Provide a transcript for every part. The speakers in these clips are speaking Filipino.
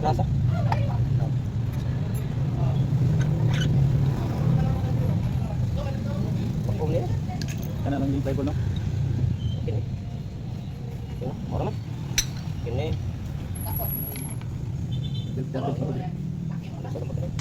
Rasa. Pag-uli na. Kana lang yung plywood, no? Kini. Kini. Mura man. Kini. Nasa naman kini.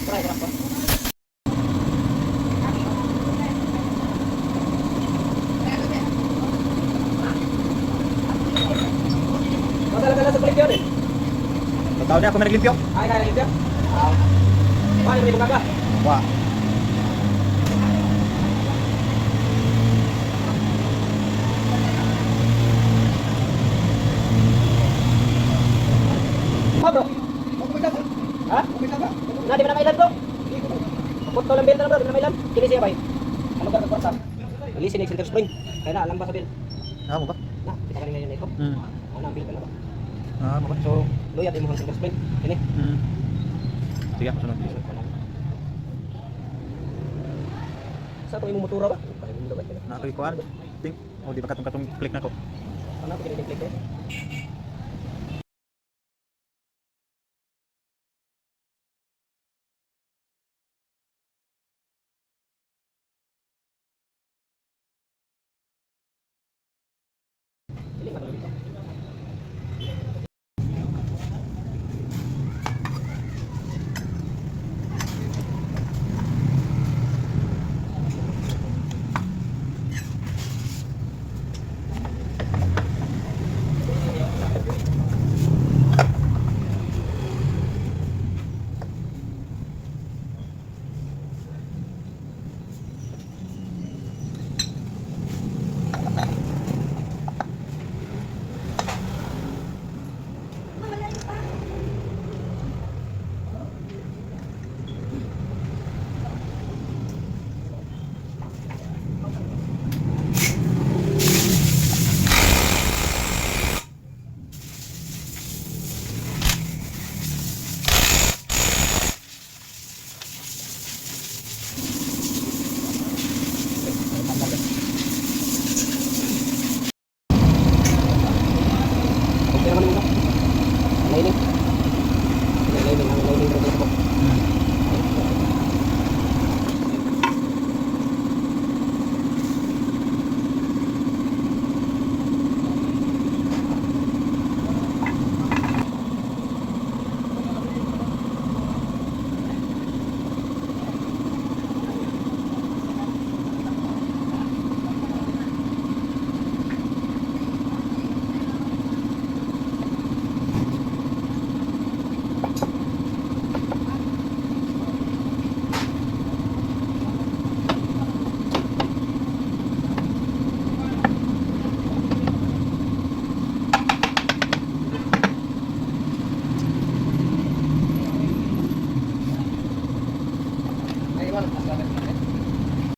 Try ko. Magala-gala sa balik yun eh. Tao niya ako may naglimpyo. Ay, kaya limpyo. Paano may bukaga? Wah. Ha bro? Ha? Na, di ba na mailan bro? Putol lang benta na bro, di ba na mailan? Kini siya ba? Ano ka nagkwarsa? Alisin yung filter spring. Kaya na, alam ba sa bill? Ah, mo ba? Na, kita ka rin ngayon na ito. Ano ang bill ka na ba? Ah, mo ba? So, luyat yung mga filter spring. Kini. Sige, ako sunod. Sa ito yung motora ba? Kaya mo dapat. Na ako ikuan. Ting. Oh, di ba katong click na ko. Ano ang pinag-click ko?